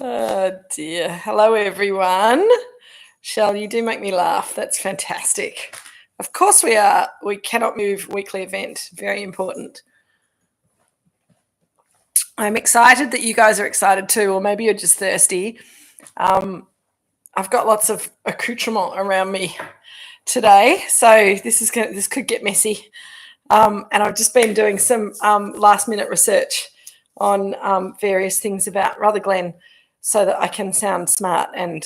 Oh dear. Hello, everyone. Shell, you do make me laugh. That's fantastic. Of course we are. We cannot move weekly event. Very important. I'm excited that you guys are excited too, or maybe you're just thirsty. I've got lots of accoutrement around me today, so this could get messy. And I've just been doing some last-minute research on various things about Rutherglen, so that I can sound smart and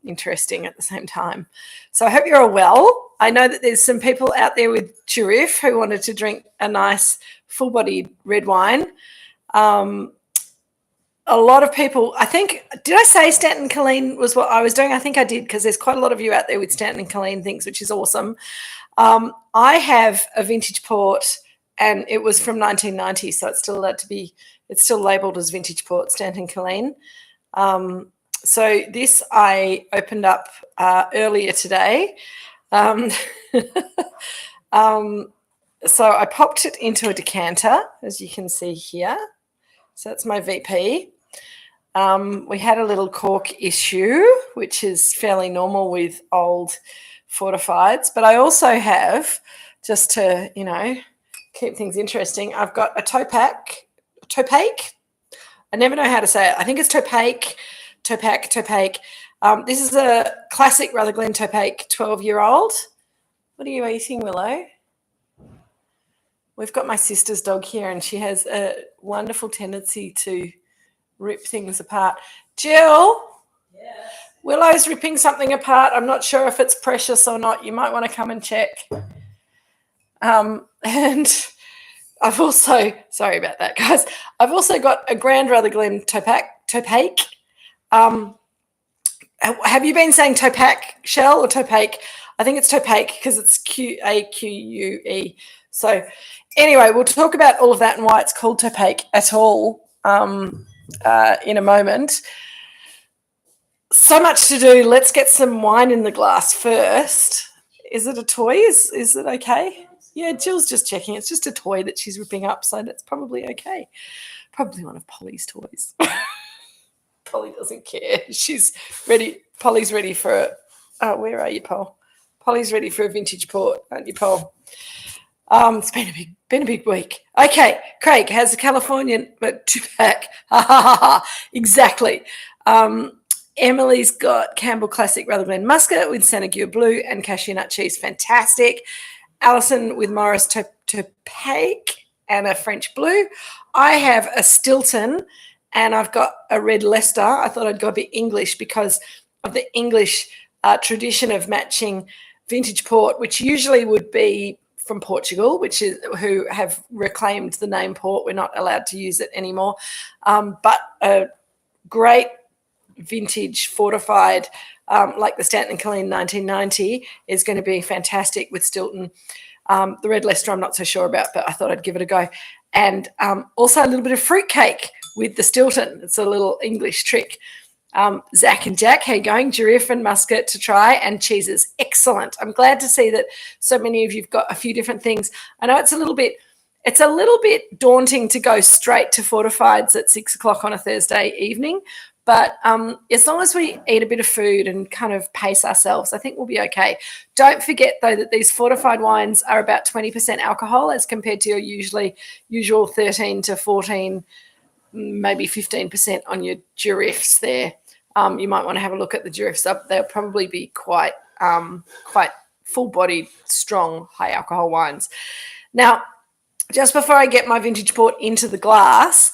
interesting at the same time. So I hope you're all well. I know that there's some people out there with Giraffe who wanted to drink a nice full-bodied red wine. A lot of people, I think, did I say Stanton Colleen was what I was doing? I think I did, because there's quite a lot of you out there with Stanton Colleen things, which is awesome. I have a vintage port, and it was from 1990, so it's still allowed to be, it's still labelled as vintage port, Stanton Colleen. So this I opened up earlier today. So I popped it into a decanter, as you can see here. So that's my VP. We had a little cork issue, which is fairly normal with old fortifieds. But I also have, just to, keep things interesting, I've got a Topac. I never know how to say it. I think it's Topac. This is a classic Rutherglen Topac 12-year-old. What are you eating, Willow? We've got my sister's dog here, and she has a wonderful tendency to rip things apart. Jill? Yeah. Willow's ripping something apart. I'm not sure if it's precious or not. You might want to come and check. And I've also, sorry about that, guys. I've also got a Grand Rutherglen Topac. Have you been saying Topac, Shell, or Topac? I think it's Topac because it's Q-A-Q-U-E. So anyway, we'll talk about all of that and why it's called Topac at all in a moment. So much to do. Let's get some wine in the glass first. Is it a toy? Is it okay? Yeah, Jill's just checking. It's just a toy that she's ripping up, so that's probably okay. Probably one of Polly's toys. Polly doesn't care. She's ready. Polly's ready for where are you, Pol? Polly's ready for a vintage port, aren't you, Pol? It's been a big week. Okay, Craig has a Californian Topac. Exactly. Emily's got Campbell Classic Rutherglen Muscat with Sanagure Blue and cashew nut cheese. Fantastic. Alison with Morris Topac and a French Blue. I have a Stilton, and I've got a Red Leicester. I thought I'd go a bit English because of the English tradition of matching vintage port, which usually would be from Portugal, who have reclaimed the name port. We're not allowed to use it anymore. But a great vintage fortified, like the Stanton Colleen 1990, is going to be fantastic with Stilton. The Red Leicester I'm not so sure about, but I thought I'd give it a go. And also a little bit of fruitcake with the Stilton. It's a little English trick. Zach and Jack, how you going? Giraffe and Muscat to try, and cheeses. Excellent. I'm glad to see that so many of you've got a few different things. I know it's a little bit daunting to go straight to fortifieds at 6 o'clock on a Thursday evening, but as long as we eat a bit of food and kind of pace ourselves, I think we'll be okay. Don't forget, though, that these fortified wines are about 20% alcohol as compared to your usual 13 to 14, maybe 15% on your giraffes there. You might want to have a look at the giraffes. They'll probably be quite full-bodied, strong, high-alcohol wines. Now, just before I get my vintage port into the glass,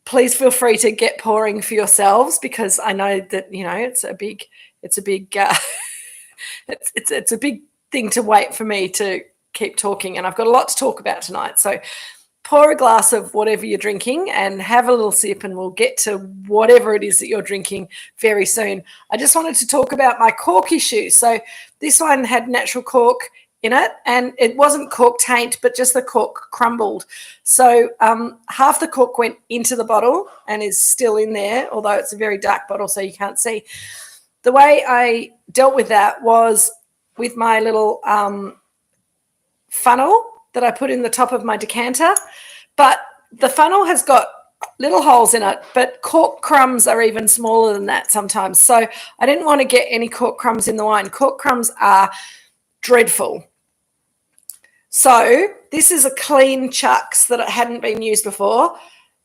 please feel free to get pouring for yourselves, because I know that it's a big it's a big thing to wait for me to keep talking, and I've got a lot to talk about tonight. So pour a glass of whatever you're drinking and have a little sip, and we'll get to whatever it is that you're drinking very soon. I just wanted to talk about my cork issue. So this one had natural cork in it, and it wasn't cork taint, but just the cork crumbled. So half the cork went into the bottle and is still in there, although it's a very dark bottle, so you can't see. The way I dealt with that was with my little funnel that I put in the top of my decanter, but the funnel has got little holes in it, but cork crumbs are even smaller than that sometimes. So I didn't want to get any cork crumbs in the wine. Cork crumbs are dreadful. So this is a clean chucks that it hadn't been used before.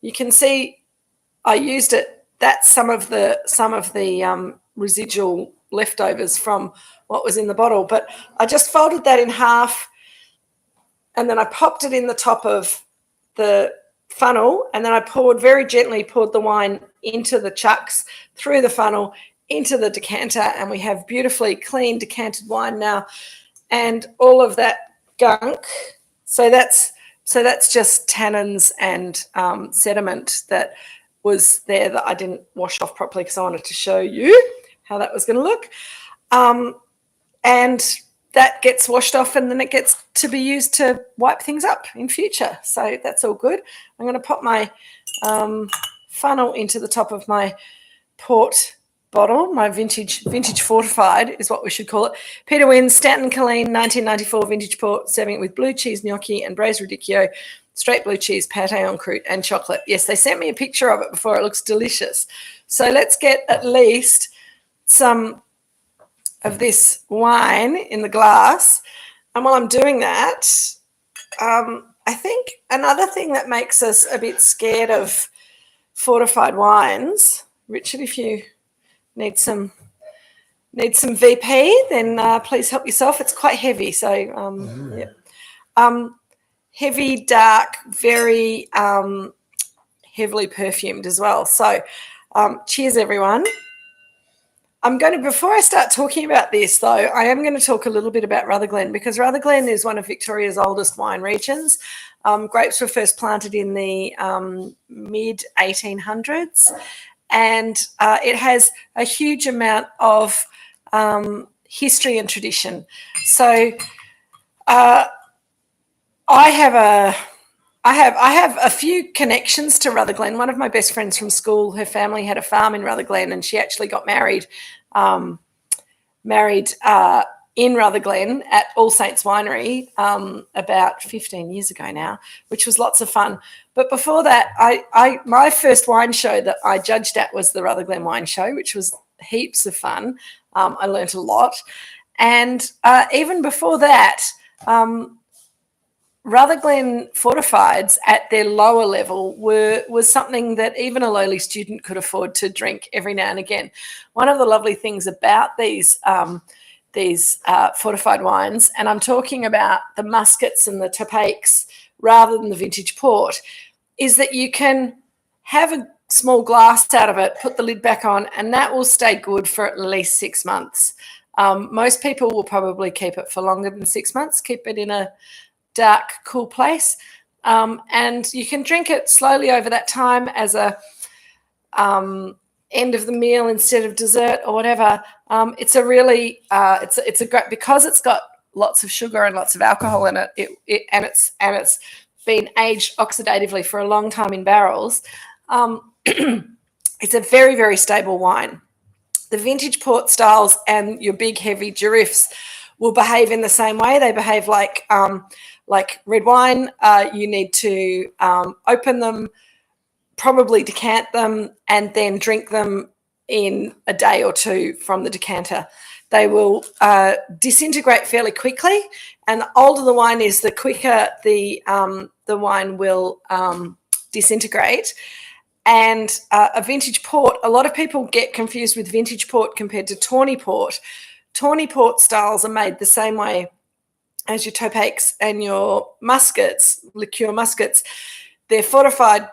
You can see I used it. That's some of the residual leftovers from what was in the bottle. But I just folded that in half, and then I popped it in the top of the funnel, and then I very gently poured the wine into the chucks, through the funnel, into the decanter, and we have beautifully clean decanted wine now. And all of that gunk, so that's just tannins and sediment that was there that I didn't wash off properly because I wanted to show you how that was going to look. And that gets washed off, and then it gets to be used to wipe things up in future. So that's all good. I'm going to pop my funnel into the top of my port bottle, my vintage fortified is what we should call it. Peter Wynn, Stanton Colleen, 1994 vintage port, serving it with blue cheese gnocchi and braised radicchio, straight blue cheese, pate en croûte, and chocolate. Yes, they sent me a picture of it before. It looks delicious. So let's get at least some of this wine in the glass. And while I'm doing that, I think another thing that makes us a bit scared of fortified wines, Richard, if you need some VP, then please help yourself. It's quite heavy, so yeah. Heavy, dark, very heavily perfumed as well. So cheers, everyone. Before I start talking about this, though, I am going to talk a little bit about Rutherglen, because Rutherglen is one of Victoria's oldest wine regions. Grapes were first planted in the mid-1800s, and it has a huge amount of history and tradition. So I have a few connections to Rutherglen. One of my best friends from school, her family had a farm in Rutherglen, and she actually got married in Rutherglen at All Saints Winery about 15 years ago now, which was lots of fun. But before that, my first wine show that I judged at was the Rutherglen Wine Show, which was heaps of fun. I learnt a lot. And even before that, Rutherglen fortifieds at their lower level was something that even a lowly student could afford to drink every now and again. One of the lovely things about these fortified wines, and I'm talking about the muskets and the topaques rather than the vintage port, is that you can have a small glass out of it, put the lid back on, and that will stay good for at least 6 months. Most people will probably keep it for longer than 6 months, keep it in a dark, cool place, and you can drink it slowly over that time as a end of the meal instead of dessert or whatever. It's a really it's a great, because it's got lots of sugar and lots of alcohol in it. And it's been aged oxidatively for a long time in barrels. It's a very, very stable wine. The vintage port styles and your big heavy giraffes will behave in the same way. They behave like red wine. You need to open them, probably decant them, and then drink them in a day or two from the decanter. They will disintegrate fairly quickly, and the older the wine is, the quicker the wine will disintegrate. And a vintage port, a lot of people get confused with vintage port compared to tawny port. Tawny port styles are made the same way as your topaques and your muskets, liqueur muskets. They're fortified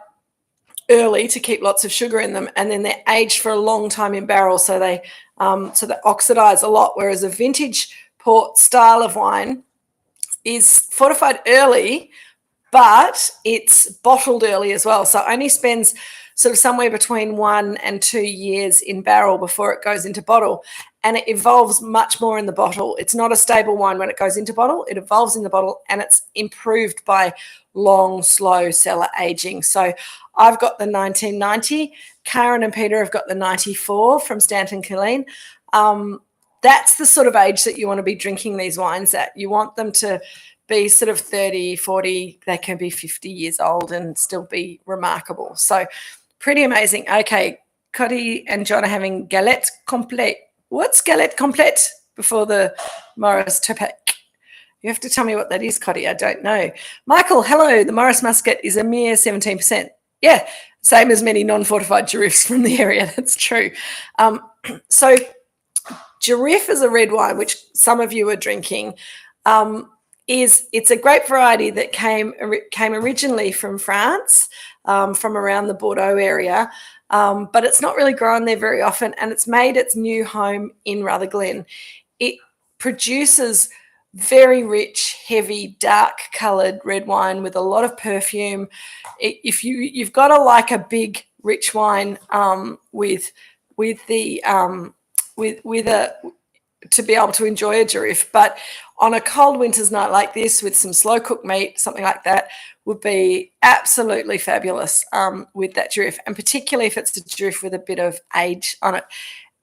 early to keep lots of sugar in them, and then they're aged for a long time in barrels, so they oxidize a lot. Whereas a vintage port style of wine is fortified early, but it's bottled early as well. So it only spends sort of somewhere between 1 and 2 years in barrel before it goes into bottle, and it evolves much more in the bottle. It's not a stable wine when it goes into bottle. It evolves in the bottle, and it's improved by long, slow cellar aging. So I've got the 1990. Karen and Peter have got the 94 from Stanton Colleen. That's the sort of age that you want to be drinking these wines at. You want them to be sort of 30, 40, they can be 50 years old and still be remarkable. So pretty amazing. Okay, Cody and John are having galette complète. What's galette complète before the Morris Topac? You have to tell me what that is, Cody. I don't know. Michael, hello. The Morris Muscat is a mere 17%. Yeah, same as many non-fortified Giriffe from the area. That's true. So Giriffe is a red wine, which some of you are drinking. It's a grape variety that came originally from France, from around the Bordeaux area, but it's not really grown there very often, and it's made its new home in Rutherglen. It produces very rich, heavy, dark-coloured red wine with a lot of perfume. If you've got to like a big, rich wine to be able to enjoy a Giriffe, but on a cold winter's night like this with some slow cooked meat, something like that would be absolutely fabulous with that Giriffe, and particularly if it's a Giriffe with a bit of age on it.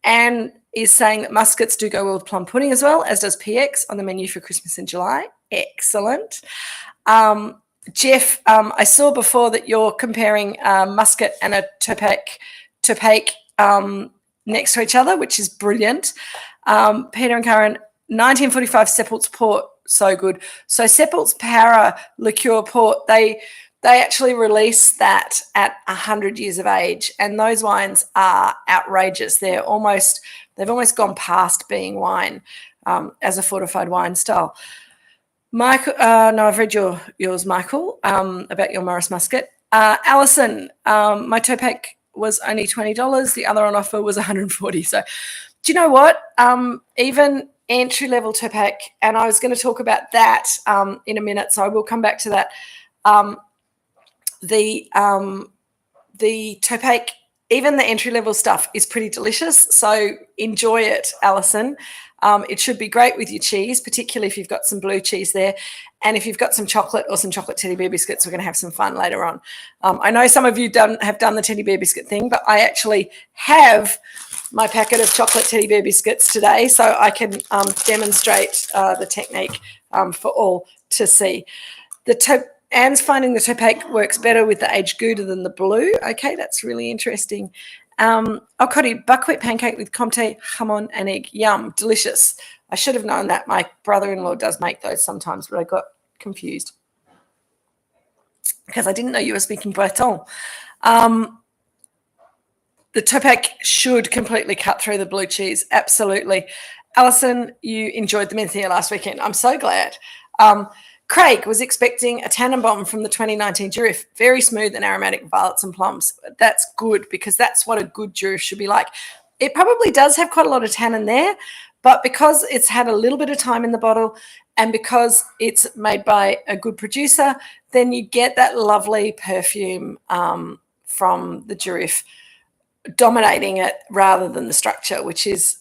And is saying that Muscats do go well with plum pudding as well, as does PX on the menu for Christmas in July. Excellent. Jeff, I saw before that you're comparing Muscat and a Topac next to each other, which is brilliant. Peter and Karen, 1945 Seppelt's Port, so good. So Seppelt's Para liqueur port, they actually release that at 100 years of age, and those wines are outrageous. They've almost gone past being wine as a fortified wine style. Michael, no, I've read yours, Michael, about your Morris Muscat. Alison, my Topac was only $20. The other on offer was $140. So do you know what? Even entry-level Topac, and I was going to talk about that in a minute, so I will come back to that. The Topac, even the entry-level stuff is pretty delicious, so enjoy it, Alison. It should be great with your cheese, particularly if you've got some blue cheese there. And if you've got some chocolate or some chocolate teddy bear biscuits, we're going to have some fun later on. I know some of you have done the teddy bear biscuit thing, but I actually have my packet of chocolate teddy bear biscuits today, so I can demonstrate the technique for all to see. Anne's finding the Topac works better with the aged Gouda than the blue. Okay, that's really interesting. Cody, buckwheat pancake with Comté, jamon and egg. Yum, delicious. I should have known that. My brother-in-law does make those sometimes, but I got confused because I didn't know you were speaking Breton. The Topac should completely cut through the blue cheese. Absolutely. Alison, you enjoyed the Menthia last weekend. I'm so glad. Craig was expecting a Tannenbaum from the 2019 Giriffe. Very smooth and aromatic violets and plums. That's good because that's what a good Giriffe should be like. It probably does have quite a lot of tannin there, but because it's had a little bit of time in the bottle and because it's made by a good producer, then you get that lovely perfume from the Giriffe dominating it rather than the structure, which is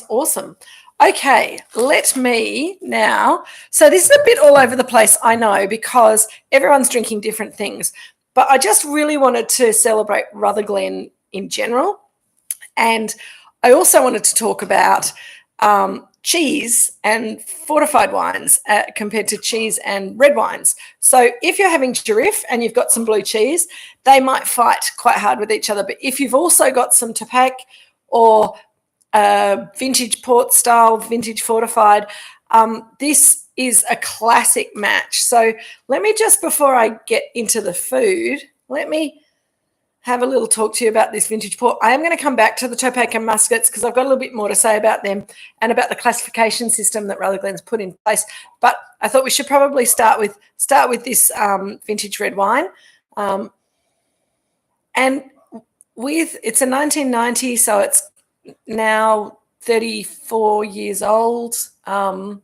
awesome. Okay, let me now. So this is a bit all over the place, I know, because everyone's drinking different things. But I just really wanted to celebrate Rutherglen in general. And I also wanted to talk about cheese and fortified wines compared to cheese and red wines. So if you're having Giriffe and you've got some blue cheese, they might fight quite hard with each other. But if you've also got some Topac or vintage port style, vintage fortified, this is a classic match. So let me just, before I get into the food, let me have a little talk to you about this vintage port. I am going to come back to the Topac and Muscats because I've got a little bit more to say about them and about the classification system that Rutherglen's put in place. But I thought we should probably start with this vintage red wine. And it's a 1990, so it's now 34 years old. And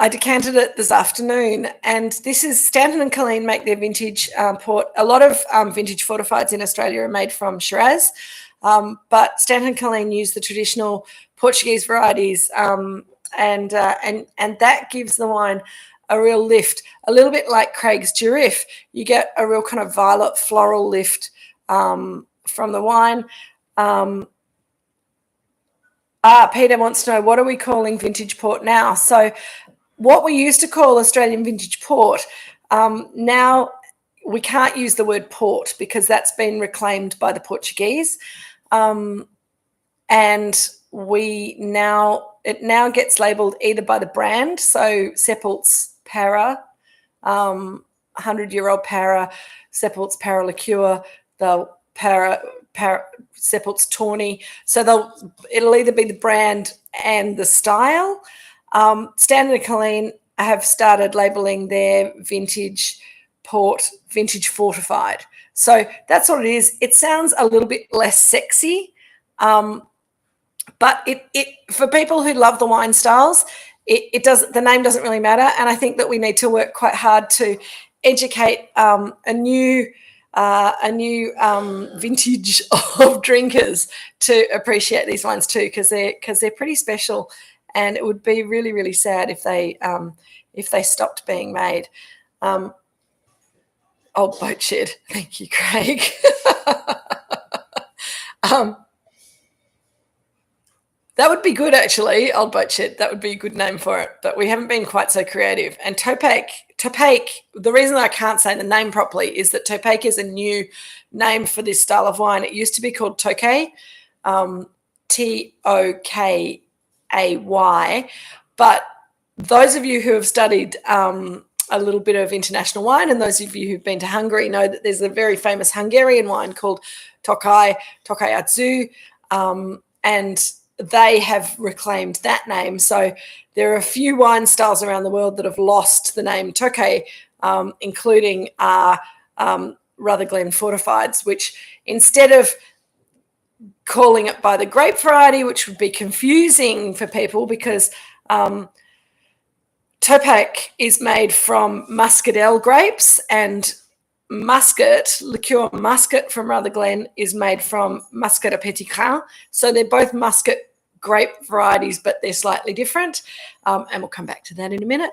I decanted it this afternoon, and this is Stanton and Colleen make their vintage port. A lot of vintage fortifieds in Australia are made from Shiraz, but Stanton and Colleen use the traditional Portuguese varieties, and that gives the wine a real lift, a little bit like Craig's Giriffe. You get a real kind of violet floral lift from the wine. Peter wants to know, what are we calling vintage port now? So what we used to call Australian vintage port, now we can't use the word port because that's been reclaimed by the Portuguese. And it now gets labelled either by the brand, so Seppelt's Para, 100-year-old Para, Seppelt's Para Liqueur, the Seppelt's Tawny. So it'll either be the brand and the style. Standard and Colleen have started labelling their vintage port vintage fortified. So that's what it is. It sounds a little bit less sexy, but it for people who love the wine styles, the name doesn't really matter. And I think that we need to work quite hard to educate a new vintage of drinkers to appreciate these wines too, because they're pretty special, and it would be really, really sad if they stopped being made. Old Boat Shed, thank you, Craig. That would be good, actually, Old Boat Shed. That would be a good name for it, but we haven't been quite so creative. And Topac, the reason I can't say the name properly is that Topac is a new name for this style of wine. It used to be called Tokay, Tokay, but those of you who have studied a little bit of international wine, and those of you who've been to Hungary know that there's a very famous Hungarian wine called Tokay Atzu, and they have reclaimed that name. So there are a few wine styles around the world that have lost the name Tokay, including Rutherglen fortifieds, which instead of calling it by the grape variety, which would be confusing for people because Topac is made from muscadel grapes, and liqueur muscat from Rutherglen is made from muscat à petit grain. So they're both muscat grape varieties, but they're slightly different. And we'll come back to that in a minute.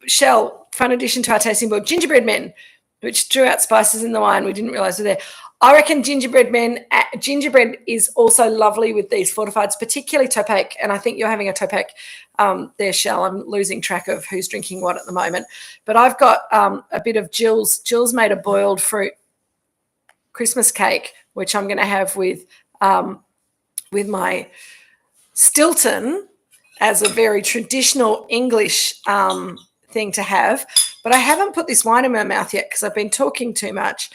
Shell, fun addition to our tasting book, gingerbread men, which drew out spices in the wine we didn't realise were there. I reckon gingerbread is also lovely with these fortifieds, particularly Topac, and I think you're having a Topac there, Shell. I'm losing track of who's drinking what at the moment. But I've got a bit of Jill's. Jill's made a boiled fruit Christmas cake, which I'm going to have with my Stilton as a very traditional English thing to have. But I haven't put this wine in my mouth yet because I've been talking too much.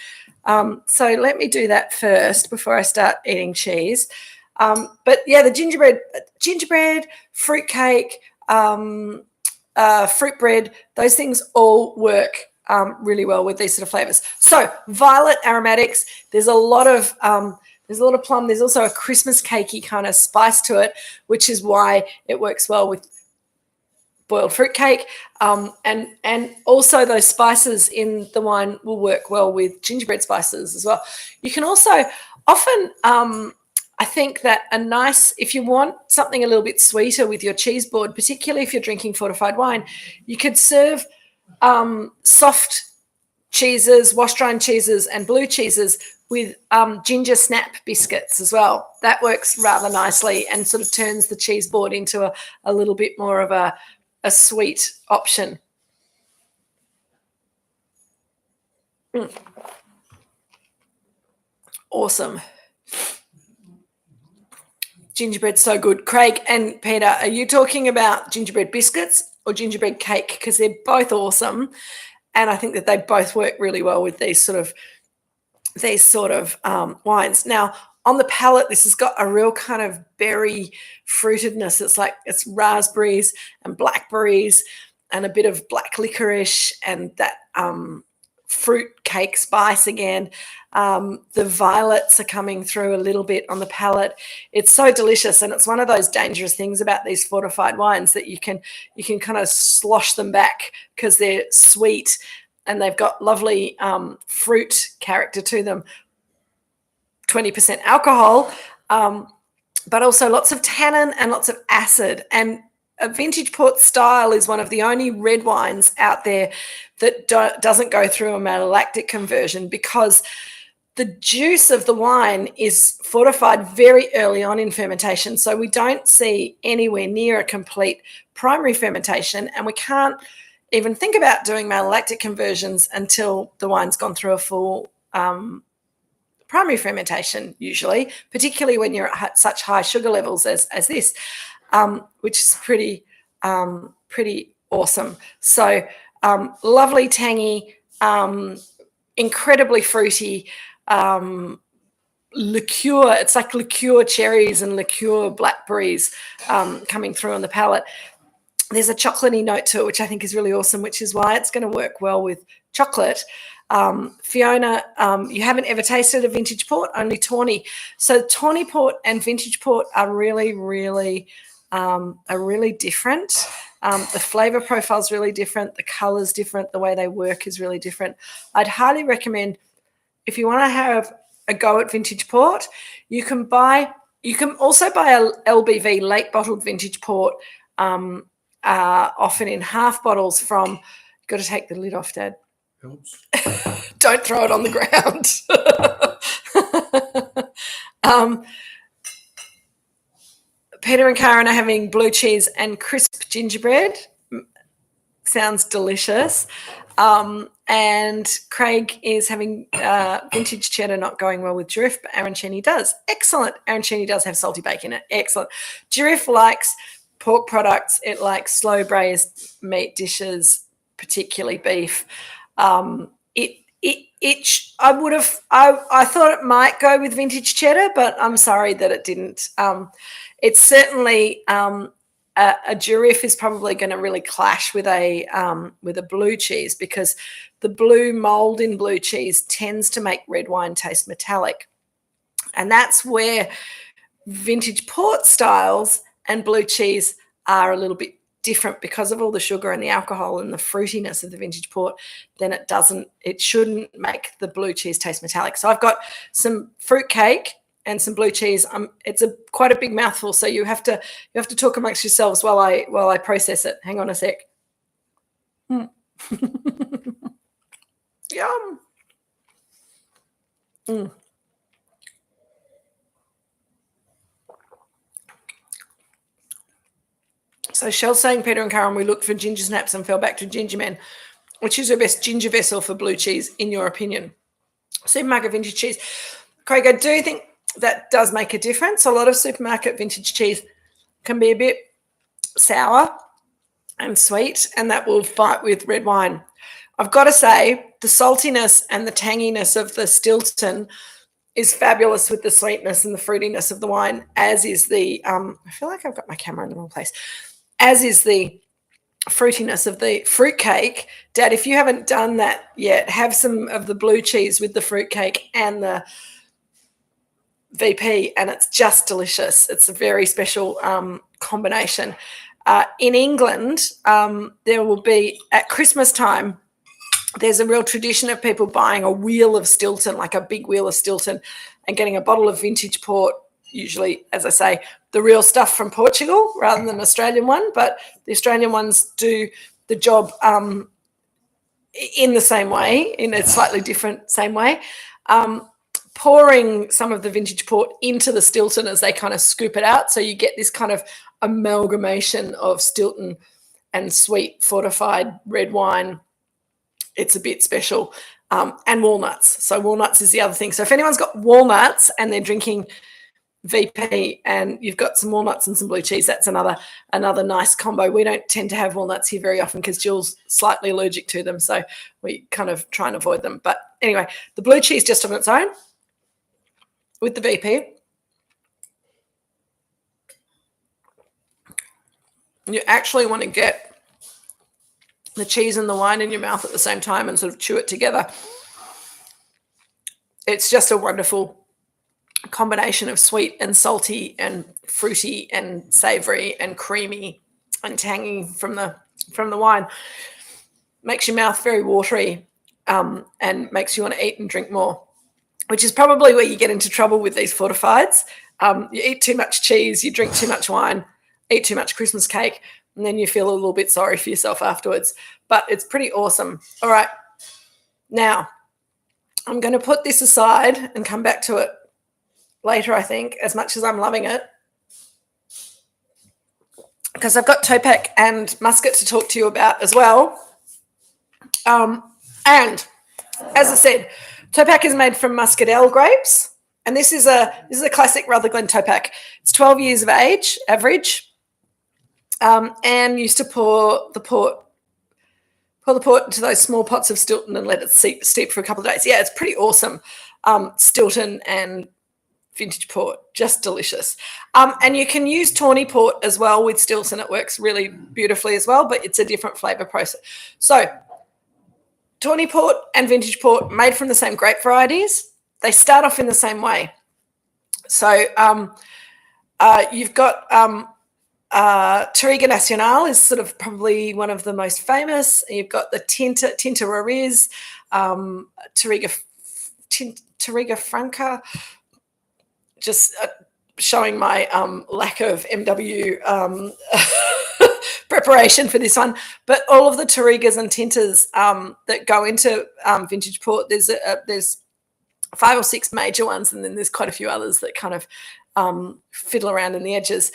So let me do that first before I start eating cheese. But yeah, the gingerbread, fruit cake, fruit bread, those things all work really well with these sort of flavors. So violet aromatics, there's a lot of plum. There's also a Christmas cakey kind of spice to it, which is why it works well with boiled fruit cake, and also those spices in the wine will work well with gingerbread spices as well. You can also often, I think that if you want something a little bit sweeter with your cheese board, particularly if you're drinking fortified wine, you could serve soft cheeses, wash-dried cheeses and blue cheeses with ginger snap biscuits as well. That works rather nicely and sort of turns the cheese board into a little bit more of a sweet option. Awesome. Gingerbread, so good. Craig and Peter, are you talking about gingerbread biscuits or gingerbread cake? Because they're both awesome, and I think that they both work really well with these sort of wines. Now, on the palate, this has got a real kind of berry fruitedness. It's raspberries and blackberries and a bit of black licorice and that fruit cake spice again. The violets are coming through a little bit on the palate. It's so delicious, and it's one of those dangerous things about these fortified wines that you can kind of slosh them back because they're sweet and they've got lovely fruit character to them. 20% alcohol, but also lots of tannin and lots of acid. And a vintage port style is one of the only red wines out there that doesn't go through a malolactic conversion because the juice of the wine is fortified very early on in fermentation. So we don't see anywhere near a complete primary fermentation, and we can't even think about doing malolactic conversions until the wine's gone through a full primary fermentation, usually, particularly when you're at such high sugar levels as this, which is pretty awesome. So lovely, tangy, incredibly fruity, liqueur. It's like liqueur cherries and liqueur blackberries coming through on the palate. There's a chocolatey note to it, which I think is really awesome, which is why it's going to work well with chocolate. Fiona, you haven't ever tasted a vintage port, only tawny. So tawny port and vintage port are really different. The flavour profile is really different. The colour's different. The way they work is really different. I'd highly recommend, if you want to have a go at vintage port, you can also buy a LBV, late bottled vintage port, often in half bottles from, you've got to take the lid off, Dad. Helps. Don't throw it on the ground. Peter and Karen are having blue cheese and crisp gingerbread. Sounds delicious. And Craig is having vintage cheddar not going well with Giriffe, but arancini does. Excellent. Arancini does have salty bacon in it. Excellent. Giriffe likes pork products. It likes slow braised meat dishes, particularly beef. I thought it might go with vintage cheddar, but I'm sorry that it didn't. It's certainly a Giriffe is probably going to really clash with a blue cheese, because the blue mold in blue cheese tends to make red wine taste metallic, and that's where vintage port styles and blue cheese are a little bit different because of all the sugar and the alcohol and the fruitiness of the vintage port. Then it shouldn't make the blue cheese taste metallic. So I've got some fruit cake and some blue cheese. It's quite a big mouthful, so you have to talk amongst yourselves while I process it. Hang on a sec. Yum. So Shell's saying, Peter and Karen, we looked for ginger snaps and fell back to ginger men. Which is the best ginger vessel for blue cheese, in your opinion? Supermarket vintage cheese. Craig, I do think that does make a difference. A lot of supermarket vintage cheese can be a bit sour and sweet, and that will fight with red wine. I've got to say, the saltiness and the tanginess of the Stilton is fabulous with the sweetness and the fruitiness of the wine, as is the I feel like I've got my camera in the wrong place, as is the fruitiness of the fruitcake. Dad, if you haven't done that yet, have some of the blue cheese with the fruitcake and the VP, and it's just delicious. It's a very special combination. In England, there will be, at Christmas time, there's a real tradition of people buying a wheel of Stilton, like a big wheel of Stilton, and getting a bottle of vintage port, usually, as I say, the real stuff from Portugal rather than an Australian one, but the Australian ones do the job in the same way, in a slightly different same way. Pouring some of the vintage port into the Stilton as they kind of scoop it out, so you get this kind of amalgamation of Stilton and sweet fortified red wine. It's a bit special. And walnuts. So walnuts is the other thing. So if anyone's got walnuts and they're drinking VP and you've got some walnuts and some blue cheese, that's another nice combo. We don't tend to have walnuts here very often because Jill's slightly allergic to them, so we kind of try and avoid them. But anyway, the blue cheese just on its own with the VP. You actually want to get the cheese and the wine in your mouth at the same time and sort of chew it together. It's just a wonderful combination of sweet and salty and fruity and savory and creamy and tangy from the wine. Makes your mouth very watery and makes you want to eat and drink more, which is probably where you get into trouble with these fortifieds. You eat too much cheese, you drink too much wine, eat too much Christmas cake, and then you feel a little bit sorry for yourself afterwards. But it's pretty awesome. All right. Now, I'm going to put this aside and come back to it later, I think, as much as I'm loving it, because I've got Topac and Muscat to talk to you about as well. And as I said, Topac is made from Muscadel grapes, and this is a classic Rutherglen Topac. It's 12 years of age, average, and used to pour the port into those small pots of Stilton and let it steep for a couple of days. Yeah, it's pretty awesome. Stilton and vintage port, just delicious. And you can use tawny port as well with Stilton. It works really beautifully as well, but it's a different flavour process. So tawny port and vintage port made from the same grape varieties. They start off in the same way. So you've got Touriga Nacional is sort of probably one of the most famous. You've got the Tinta Roriz, Touriga Franca, just showing my lack of MW preparation for this one. But all of the Tourigas and Tintas that go into vintage port, there's 5 or 6 major ones, and then there's quite a few others that kind of fiddle around in the edges.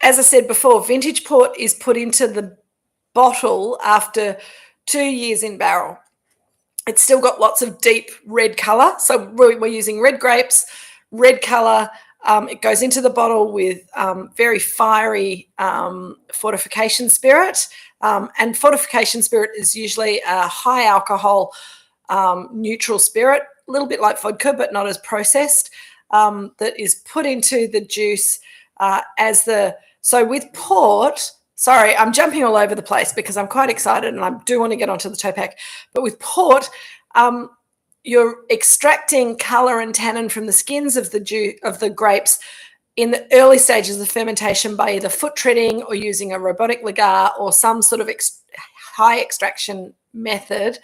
As I said before, vintage port is put into the bottle after 2 years in barrel. It's still got lots of deep red colour. So we're using red grapes, red colour. It goes into the bottle with very fiery fortification spirit. And fortification spirit is usually a high alcohol neutral spirit, a little bit like vodka, but not as processed, that is put into the juice So with port, sorry, I'm jumping all over the place because I'm quite excited and I do want to get onto the Topac. But with port, you're extracting colour and tannin from the skins of the grapes in the early stages of fermentation by either foot treading or using a robotic lagar or some sort of high extraction method.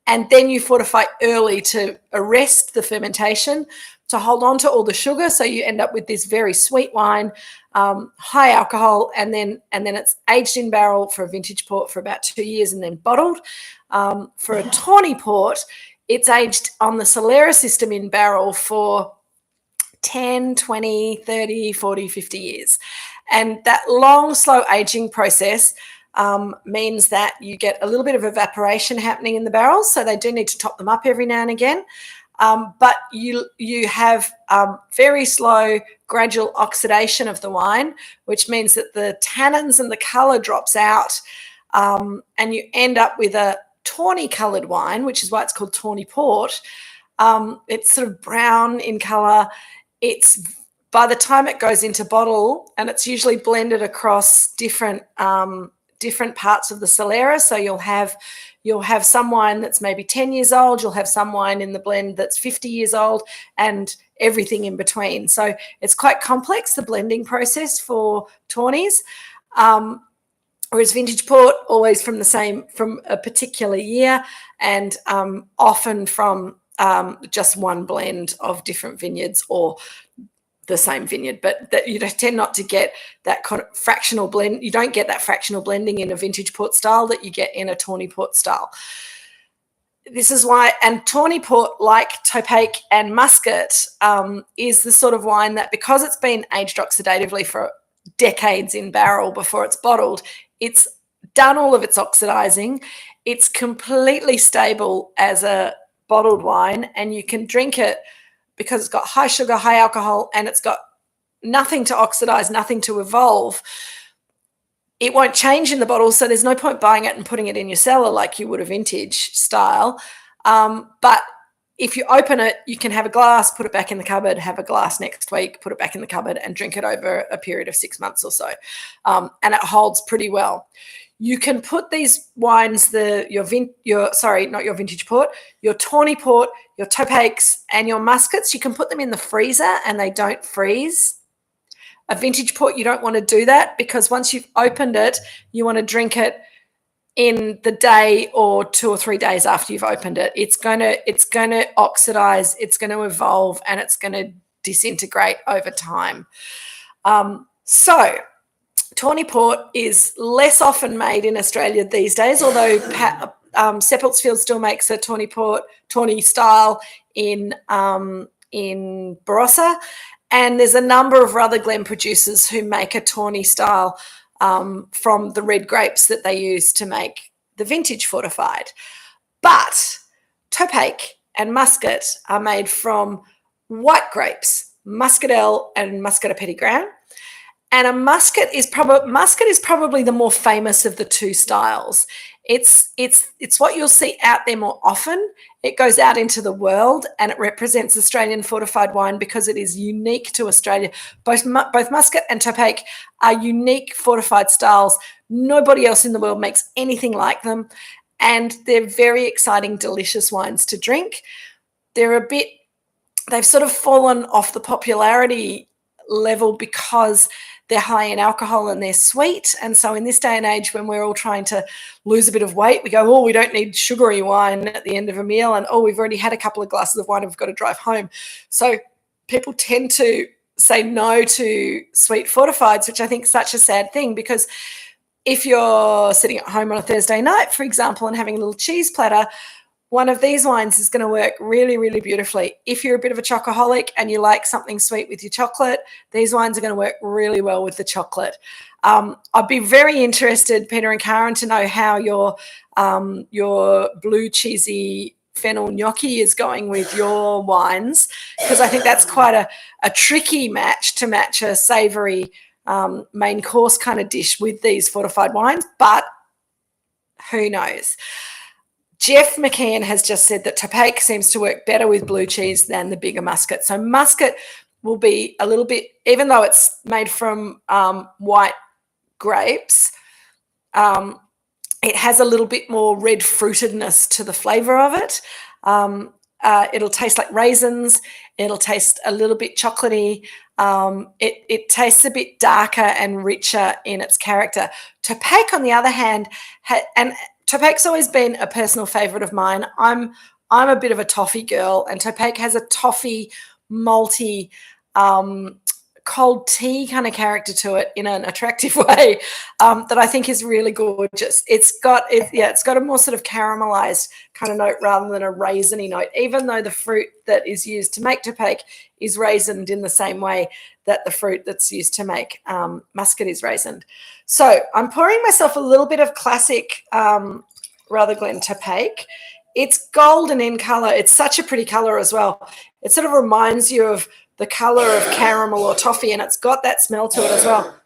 And then you fortify early to arrest the fermentation, to hold on to all the sugar, so you end up with this very sweet wine, high alcohol, and then it's aged in barrel for a vintage port for about 2 years and then bottled. For a tawny port, it's aged on the Solera system in barrel for 10, 20, 30, 40, 50 years. And that long, slow aging process means that you get a little bit of evaporation happening in the barrels, so they do need to top them up every now and again. But you have very slow, gradual oxidation of the wine, which means that the tannins and the colour drops out, and you end up with a tawny coloured wine, which is why it's called tawny port. It's sort of brown in colour. It's by the time it goes into bottle, and it's usually blended across different parts of the Solera. So you'll have some wine that's maybe 10 years old, you'll have some wine in the blend that's 50 years old, and everything in between. So it's quite complex, the blending process for tawnies. Whereas vintage port, always from a particular year, and often from just one blend of different vineyards or the same vineyard, but that you tend not to get that kind of fractional blend. You don't get that fractional blending in a vintage port style that you get in a tawny port style. This is why, and tawny port, like Topac and Muscat, is the sort of wine that, because it's been aged oxidatively for decades in barrel before it's bottled, it's done all of its oxidizing. It's completely stable as a bottled wine, and you can drink it because it's got high sugar, high alcohol, and it's got nothing to oxidize, nothing to evolve. It won't change in the bottle, so there's no point buying it and putting it in your cellar like you would a vintage style. But if you open it, you can have a glass, put it back in the cupboard, have a glass next week, put it back in the cupboard, and drink it over a period of 6 months or so. And it holds pretty well. You can put these wines, your vintage port, your tawny port, your Topacs, and your Muscats, you can put them in the freezer and they don't freeze. A vintage port, you don't want to do that, because once you've opened it, you want to drink it in the day or 2 or 3 days after you've opened it. It's going to oxidize, it's going to evolve, and it's going to disintegrate over time. So tawny port is less often made in Australia these days, although Seppeltsfield still makes a Tawny style in Barossa, and there's a number of Rutherglen producers who make a Tawny style from the red grapes that they use to make the vintage fortified. But Topac and Muscat are made from white grapes, Muscadel and Muscat Petit Grain. And a Muscat is probably the more famous of the two styles. It's what you'll see out there more often. It goes out into the world and it represents Australian fortified wine because it is unique to Australia. Both Muscat and Topac are unique fortified styles. Nobody else in the world makes anything like them. And they're very exciting, delicious wines to drink. They've sort of fallen off the popularity level because they're high in alcohol and they're sweet. And so in this day and age, when we're all trying to lose a bit of weight, we go, oh, we don't need sugary wine at the end of a meal. And, oh, we've already had a couple of glasses of wine and we've got to drive home. So people tend to say no to sweet fortifieds, which I think is such a sad thing, because if you're sitting at home on a Thursday night, for example, and having a little cheese platter, one of these wines is going to work really, really beautifully. If you're a bit of a chocoholic and you like something sweet with your chocolate, these wines are going to work really well with the chocolate. I'd be very interested, Peter and Karen, to know how your blue cheesy fennel gnocchi is going with your wines, because I think that's quite a tricky match to match a savoury main course kind of dish with these fortified wines, but who knows? Jeff McKeon has just said that Topac seems to work better with blue cheese than the bigger Muscat. So Muscat will be a little bit, even though it's made from white grapes, it has a little bit more red fruitedness to the flavour of it. It'll taste like raisins. It'll taste a little bit chocolatey. It tastes a bit darker and richer in its character. Topac, on the other hand, and Topac's always been a personal favourite of mine. I'm a bit of a toffee girl, and Topac has a toffee, malty, cold tea kind of character to it in an attractive way that I think is really gorgeous. It's got a more sort of caramelized kind of note rather than a raisiny note, even though the fruit that is used to make Topac is raisined in the same way that the fruit that's used to make Muscat is raisined. So I'm pouring myself a little bit of classic Rutherglen Topac. It's golden in colour. It's such a pretty colour as well. It sort of reminds you of the colour of caramel or toffee, and it's got that smell to it as well.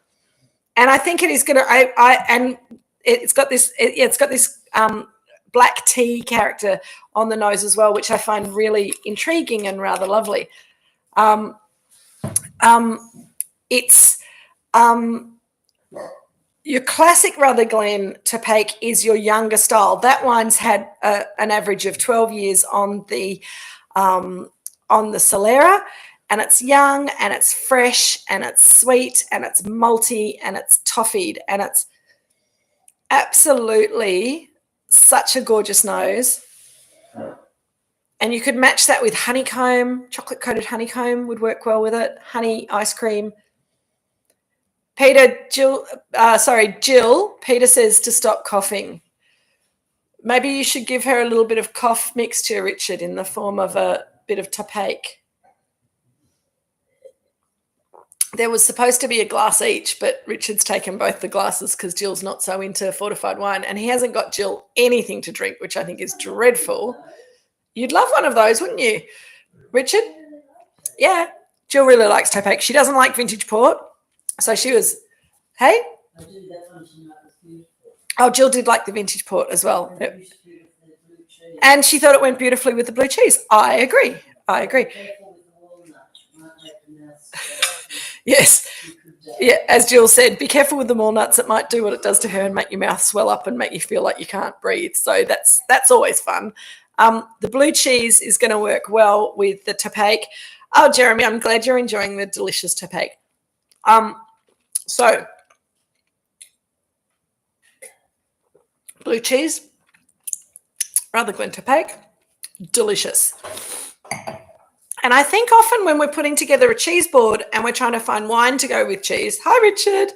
And I think it is going to. It's got this black tea character on the nose as well, which I find really intriguing and rather lovely. It's your classic Rutherglen Topac is your younger style. That wine's had an average of 12 years on the Solera. And it's young and it's fresh and it's sweet and it's malty and it's toffied and it's absolutely such a gorgeous nose. And you could match that with honeycomb. Chocolate-coated honeycomb would work well with it. Honey, ice cream. Jill, Peter says to stop coughing. Maybe you should give her a little bit of cough mixture, Richard, in the form of a bit of Topac. There was supposed to be a glass each, but Richard's taken both the glasses because Jill's not so into fortified wine, and he hasn't got Jill anything to drink, which I think is dreadful. You'd love one of those, wouldn't you, Richard? Yeah, Jill really likes Topac. She doesn't like vintage port, so she was, hey? Oh, Jill did like the vintage port as well. And she thought it went beautifully with the blue cheese. I agree. Yes. Yeah, as Jill said, be careful with the walnuts. It might do what it does to her and make your mouth swell up and make you feel like you can't breathe. So that's always fun. The blue cheese is going to work well with the Topac. Oh, Jeremy, I'm glad you're enjoying the delicious Topac. So blue cheese, Rutherglen Topac, delicious. And I think often when we're putting together a cheese board and we're trying to find wine to go with cheese, hi, Richard,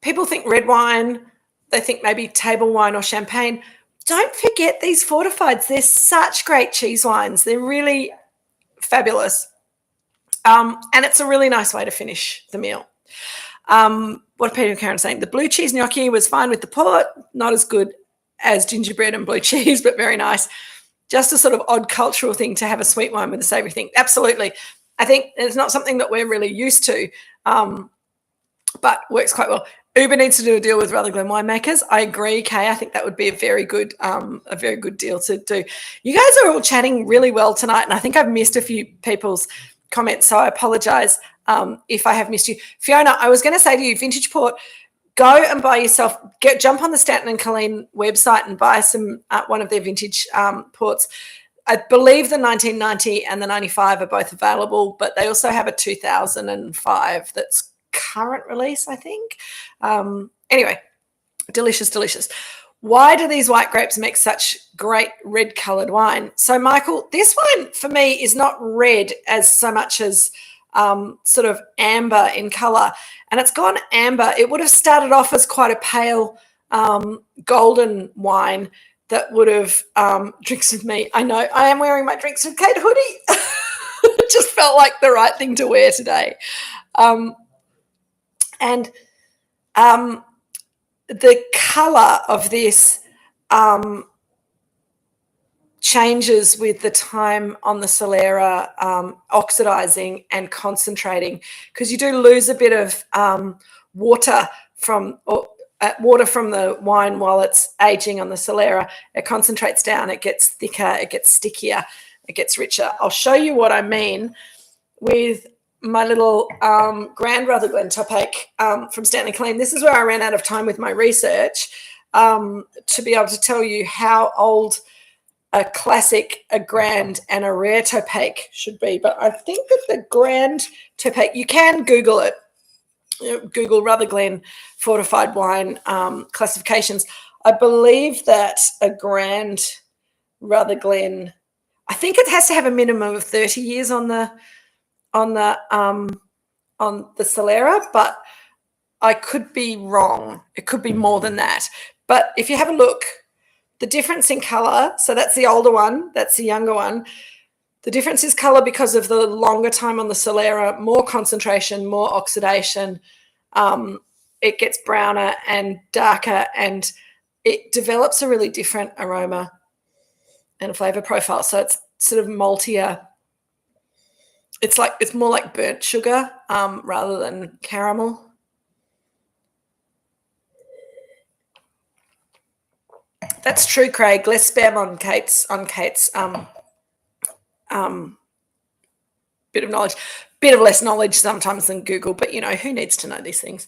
people think red wine, they think maybe table wine or champagne, don't forget these fortifieds. They're such great cheese wines. They're really fabulous. And it's a really nice way to finish the meal. What Peter and Karen saying, the blue cheese gnocchi was fine with the port, not as good as gingerbread and blue cheese, but very nice. Just a sort of odd cultural thing to have a sweet wine with a savoury thing. Absolutely. I think it's not something that we're really used to, but works quite well. Uber needs to do a deal with Rutherglen winemakers. I agree, Kay. I think that would be a very good deal to do. You guys are all chatting really well tonight, and I think I've missed a few people's comments, so I apologise if I have missed you. Fiona, I was going to say to you, Vintage Port, go and buy yourself, jump on the Stanton and Colleen website and buy some one of their vintage ports. I believe the 1990 and the 95 are both available, but they also have a 2005 that's current release, I think. Anyway, delicious. Why do these white grapes make such great red coloured wine? So, Michael, this wine for me is not red as so much as sort of amber in colour, and it's gone amber. It would have started off as quite a pale golden wine that would have drinks with me. I know I am wearing my Drinks with Kate hoodie. It just felt like the right thing to wear today. And the colour of this changes with the time on the Solera oxidising and concentrating, because you do lose a bit of water from the wine while it's aging on the Solera. It concentrates down, it gets thicker, it gets stickier, it gets richer. I'll show you what I mean with my little Grand Rutherglen Topac from Stanley Clean. This is where I ran out of time with my research to be able to tell you how old a classic, a Grand, and a rare Topac should be. But I think that the Grand Topac, you can Google it. Google Rutherglen fortified wine classifications. I believe that a Grand Rutherglen, I think it has to have a minimum of 30 years on the Solera, but I could be wrong. It could be more than that. But if you have a look, the difference in colour, so that's the older one, that's the younger one. The difference is colour because of the longer time on the Solera, more concentration, more oxidation. It gets browner and darker, and it develops a really different aroma and a flavour profile. So it's sort of maltier. It's more like burnt sugar rather than caramel. That's true, Craig. Less spam on Kate's bit of knowledge, bit of less knowledge sometimes than Google, but who needs to know these things?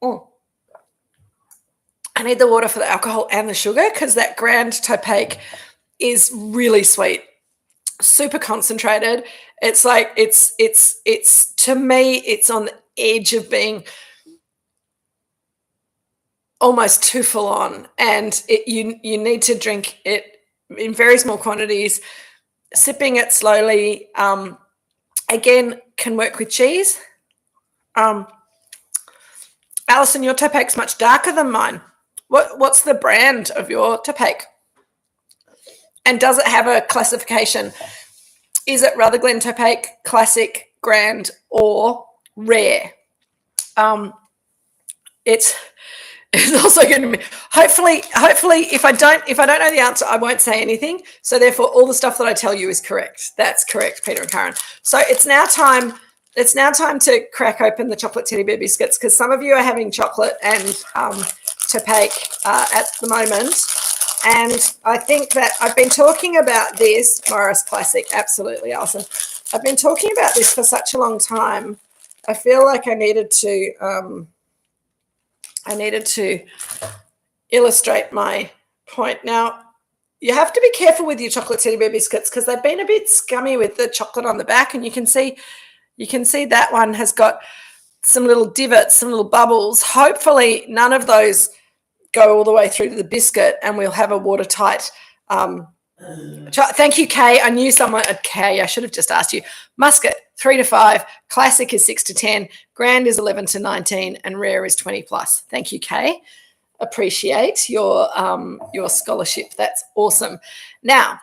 Oh, I need the water for the alcohol and the sugar, because that Grand Topac is really sweet, super concentrated. It's like it's to me, it's on the edge of being almost too full on, and you need to drink it in very small quantities. Sipping it slowly, again, can work with cheese. Alison, your Topac's much darker than mine. What's the brand of your Topac? And does it have a classification? Is it Rutherglen Topac, Classic, Grand, or Rare? It's also going to be hopefully if I don't know the answer, I won't say anything. So therefore all the stuff that I tell you is correct. That's correct, Peter and Karen. So it's now time to crack open the chocolate teddy bear biscuits, because some of you are having chocolate and Topac at the moment. And I think that I've been talking about this, Morris Classic, absolutely awesome. I've been talking about this for such a long time. I feel like I needed to illustrate my point. Now, you have to be careful with your chocolate teddy bear biscuits, because they've been a bit scummy with the chocolate on the back, and you can see that one has got some little divots, some little bubbles. Hopefully none of those go all the way through to the biscuit, and we'll have a watertight Thank you, Kay. I knew someone at Kay. I should have just asked you. Muscat, 3 to 5. Classic is 6 to 10. Grand is 11 to 19. And rare is 20 plus. Thank you, Kay. Appreciate your scholarship. That's awesome. Now,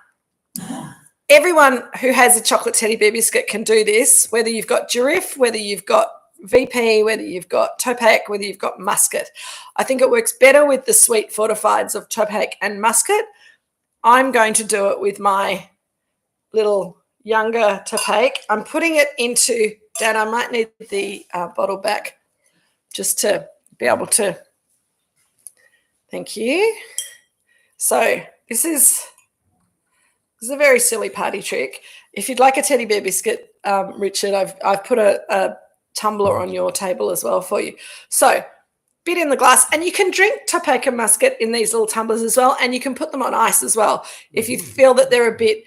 everyone who has a chocolate teddy bear biscuit can do this, whether you've got Giriffe, whether you've got VP, whether you've got Topac, whether you've got Muscat. I think it works better with the sweet fortifieds of Topac and Muscat. I'm going to do it with my little younger Topac. I'm putting it into, Dad, I might need the bottle back just to be able to, thank you. So this is a very silly party trick. If you'd like a teddy bear biscuit, Richard, I've put a tumbler on your table as well for you. So bit in the glass, and you can drink Topac and Muscat in these little tumblers as well, and you can put them on ice as well if you feel that they're a bit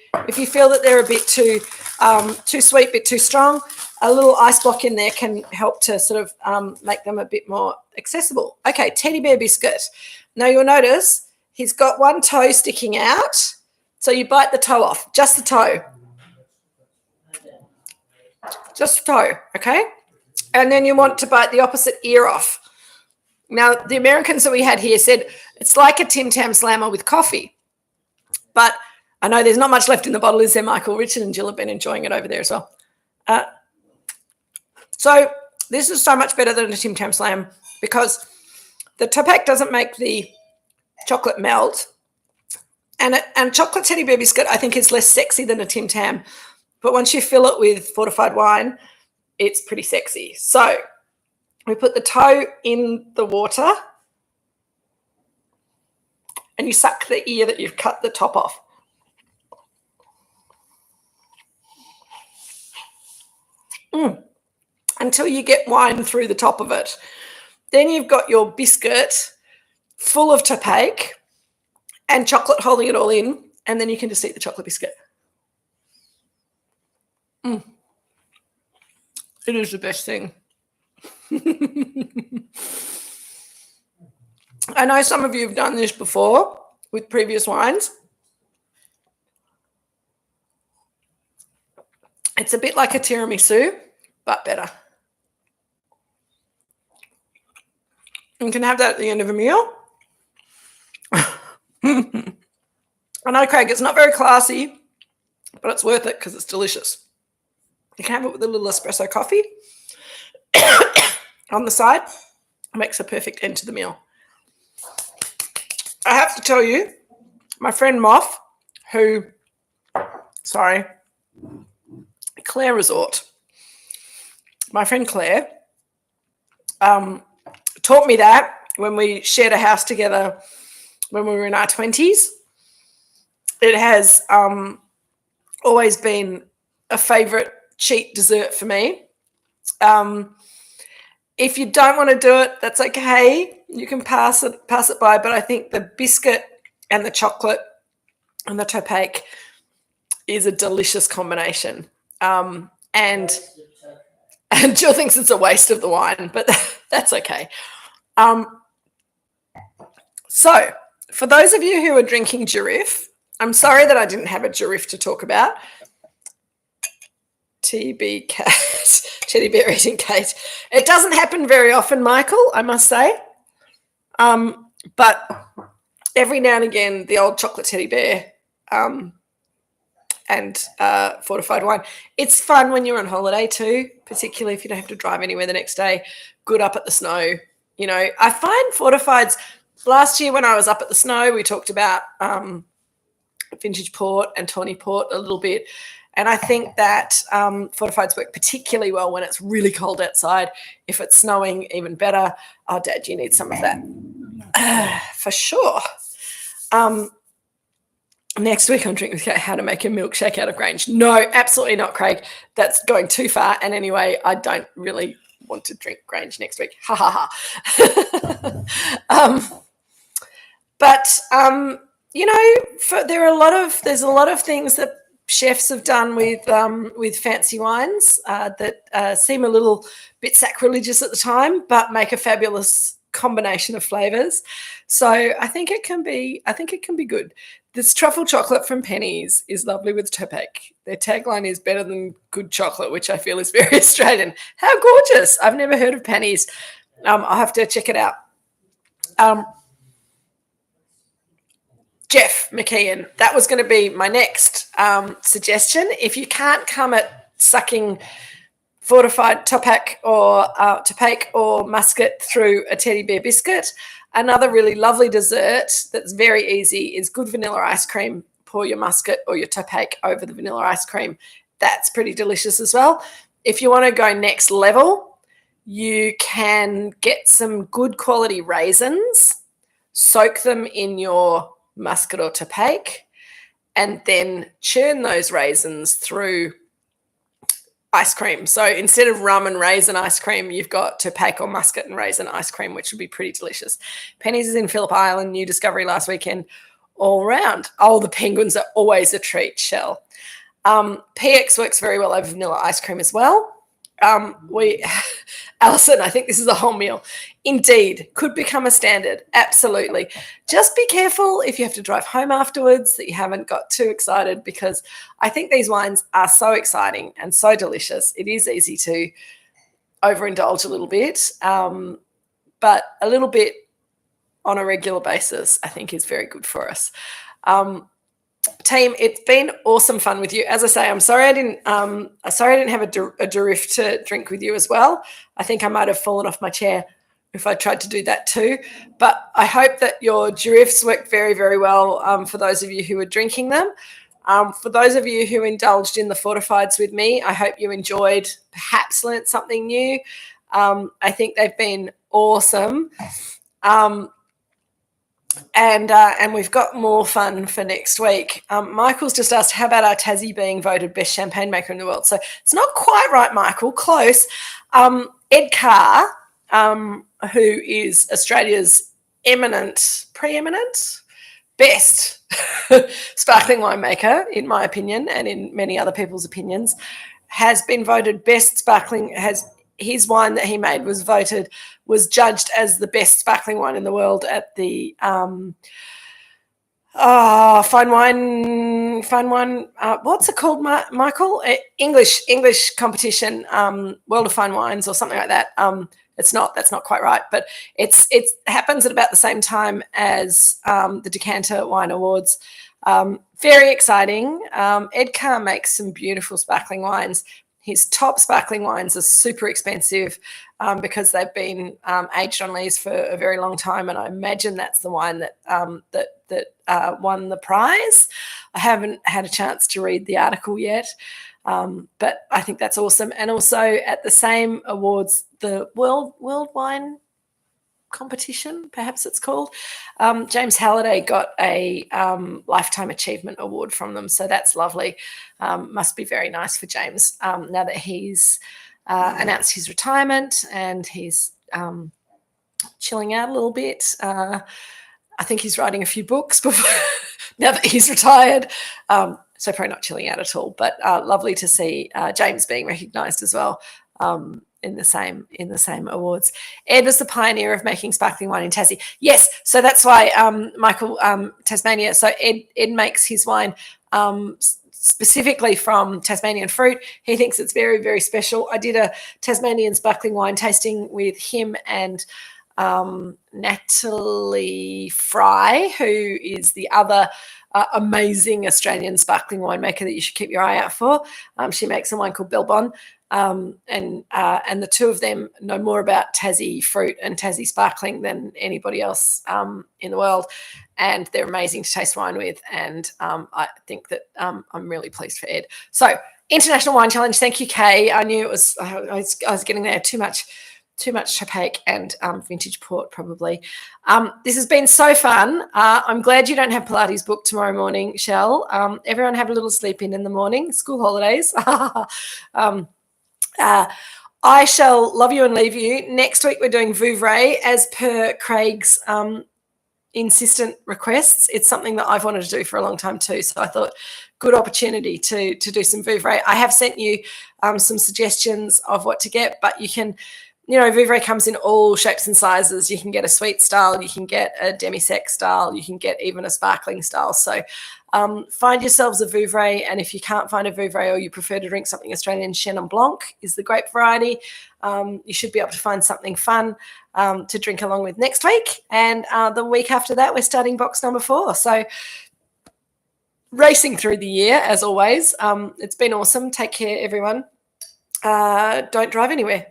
too sweet, bit too strong. A little ice block in there can help to sort of make them a bit more accessible. Okay, teddy bear biscuit. Now you'll notice he's got one toe sticking out, so you bite the toe off, just the toe. Just the toe, okay? And then you want to bite the opposite ear off. Now, the Americans that we had here said it's like a Tim Tam Slammer with coffee. But I know there's not much left in the bottle, is there, Michael? Richard and Jill have been enjoying it over there as well. So this is so much better than a Tim Tam Slam because the Topac doesn't make the chocolate melt. And chocolate teddy bear biscuit, I think, is less sexy than a Tim Tam. But once you fill it with fortified wine, it's pretty sexy. So we put the toe in the water and you suck the ear that you've cut the top off. Until you get wine through the top of it. Then you've got your biscuit full of Topac and chocolate holding it all in, and then you can just eat the chocolate biscuit. It is the best thing. I know some of you have done this before with previous wines. It's a bit like a tiramisu, but better. You can have that at the end of a meal. I know, Craig, it's not very classy, but it's worth it because it's delicious. You can have it with a little espresso coffee on the side. It makes a perfect end to the meal. I have to tell you, my friend Moff, Claire Resort. My friend Claire taught me that when we shared a house together when we were in our 20s. It has always been a favourite cheat dessert for me. If you don't want to do it, that's okay. You can pass it by. But I think the biscuit and the chocolate and the Topac is a delicious combination. And Jill thinks it's a waste of the wine, but that's okay. So for those of you who are drinking Giriffe, I'm sorry that I didn't have a Giriffe to talk about. TB Cat, Teddy Bear Eating Kate. It doesn't happen very often, Michael, I must say. But every now and again, the old chocolate teddy bear and fortified wine. It's fun when you're on holiday too, particularly if you don't have to drive anywhere the next day. Good up at the snow. You know, I find fortifieds, last year when I was up at the snow, we talked about vintage port and tawny port a little bit. And I think that fortifieds work particularly well when it's really cold outside. If it's snowing, even better. Oh, Dad, you need some of that. For sure. Next week I'm drinking with how to make a milkshake out of Grange. No, absolutely not, Craig. That's going too far. And anyway, I don't really want to drink Grange next week. Ha, ha, ha. You know, there's a lot of things that chefs have done with fancy wines that seem a little bit sacrilegious at the time, but make a fabulous combination of flavors. So I think it can be good. This truffle chocolate from Penny's is lovely with Topek. Their tagline is better than good chocolate, which I feel is very Australian. How gorgeous. I've never heard of Penny's. I'll have to check it out. Jeff McKeon, that was going to be my next suggestion. If you can't come at sucking fortified Topek or muscat through a teddy bear biscuit, another really lovely dessert that's very easy is good vanilla ice cream. Pour your muscat or your Topek over the vanilla ice cream. That's pretty delicious as well. If you want to go next level, you can get some good quality raisins, soak them in your muscat or Topek, and then churn those raisins through ice cream. So instead of rum and raisin ice cream, you've got Topek or muscat and raisin ice cream, which would be pretty delicious. Penny's is in Phillip Island, new discovery last weekend, all round. Oh, the penguins are always a treat, Shell. PX works very well over vanilla ice cream as well. Alison, I think this is a whole meal. Indeed, could become a standard. Absolutely. Just be careful if you have to drive home afterwards that you haven't got too excited, because I think these wines are so exciting and so delicious. It is easy to overindulge a little bit, but a little bit on a regular basis, I think, is very good for us. Team, it's been awesome fun with you. As I say, I'm sorry I didn't have a Durif to drink with you as well. I think I might have fallen off my chair if I tried to do that too. But I hope that your Durifs worked very, very well for those of you who were drinking them. For those of you who indulged in the fortifieds with me, I hope you enjoyed, perhaps learnt something new. I think they've been awesome. And we've got more fun for next week. Michael's just asked, how about our Tassie being voted best champagne maker in the world? So it's not quite right, Michael, close. Ed Carr, who is Australia's preeminent, best sparkling winemaker, in my opinion, and in many other people's opinions, has been voted best sparkling, his wine that he made was judged as the best sparkling wine in the world at the fine wine. What's it called, Michael? English competition, World of Fine Wines or something like that. That's not quite right, but it happens at about the same time as the Decanter Wine Awards. Very exciting. Ed Carr makes some beautiful sparkling wines. His top sparkling wines are super expensive because they've been aged on lees for a very long time, and I imagine that's the wine that won the prize. I haven't had a chance to read the article yet, but I think that's awesome. And also at the same awards, the World Wine Competition, perhaps it's called, James Halliday got a Lifetime Achievement Award from them, so that's lovely. Must be very nice for James now that he's announced his retirement and he's chilling out a little bit. I think he's writing a few books before now that he's retired, so probably not chilling out at all, but lovely to see James being recognised as well. In the same awards. Ed was the pioneer of making sparkling wine in Tassie. Yes, so that's why Michael, Tasmania. So Ed makes his wine specifically from Tasmanian fruit. He thinks it's very, very special. I did a Tasmanian sparkling wine tasting with him and Natalie Fry, who is the other amazing Australian sparkling winemaker that you should keep your eye out for. She makes a wine called Belbon. And the two of them know more about Tassie fruit and Tassie sparkling than anybody else in the world, and they're amazing to taste wine with. And I think that I'm really pleased for Ed. So, International Wine Challenge. Thank you, Kay. I knew it was. I was getting there. Too much Topek and vintage port probably. This has been so fun. I'm glad you don't have Pilates booked tomorrow morning, Shell. Everyone have a little sleep in the morning. School holidays. I shall love you and leave you. Next week we're doing Vouvray as per Craig's insistent requests. It's something that I've wanted to do for a long time too, so I thought good opportunity to do some Vouvray. I have sent you some suggestions of what to get, but you can you know, Vouvray comes in all shapes and sizes. You can get a sweet style, you can get a demi-sec style, you can get even a sparkling style. So find yourselves a Vouvray, and if you can't find a Vouvray or you prefer to drink something Australian, Chenin Blanc is the grape variety. You should be able to find something fun to drink along with next week. And the week after that, we're starting box number 4. So racing through the year, as always. It's been awesome. Take care, everyone. Don't drive anywhere.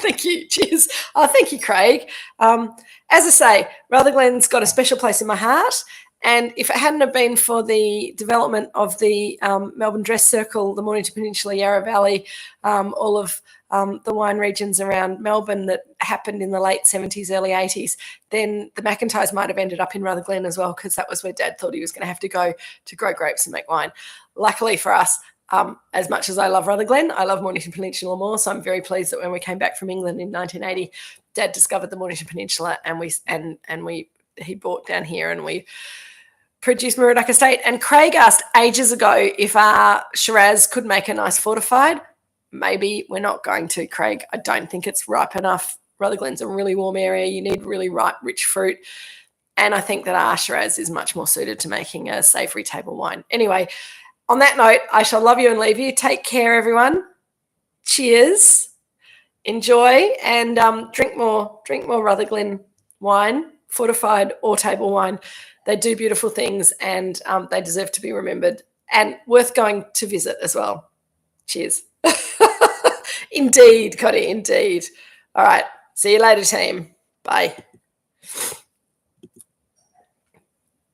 Thank you. Cheers. Oh, thank you, Craig. As I say, Rutherglen's got a special place in my heart. And if it hadn't have been for the development of the Melbourne Dress Circle, the Mornington Peninsula, Yarra Valley, all of the wine regions around Melbourne that happened in the late 70s, early 80s, then the McIntyres might have ended up in Rutherglen as well, because that was where Dad thought he was going to have to go to grow grapes and make wine. Luckily for us, as much as I love Rutherglen, I love Mornington Peninsula more. So I'm very pleased that when we came back from England in 1980, Dad discovered the Mornington Peninsula, and he bought down here, and we produced Moorooduc Estate. And Craig asked ages ago if our Shiraz could make a nice fortified. Maybe. We're not going to, Craig. I don't think it's ripe enough. Rutherglen's a really warm area. You need really ripe, rich fruit. And I think that our Shiraz is much more suited to making a savoury table wine. Anyway, on that note, I shall love you and leave you. Take care, everyone. Cheers. Enjoy, and drink more Rutherglen wine, fortified or table wine. They do beautiful things, and they deserve to be remembered, and worth going to visit as well. Cheers. Indeed, Cotty, indeed. All right. See you later, team. Bye.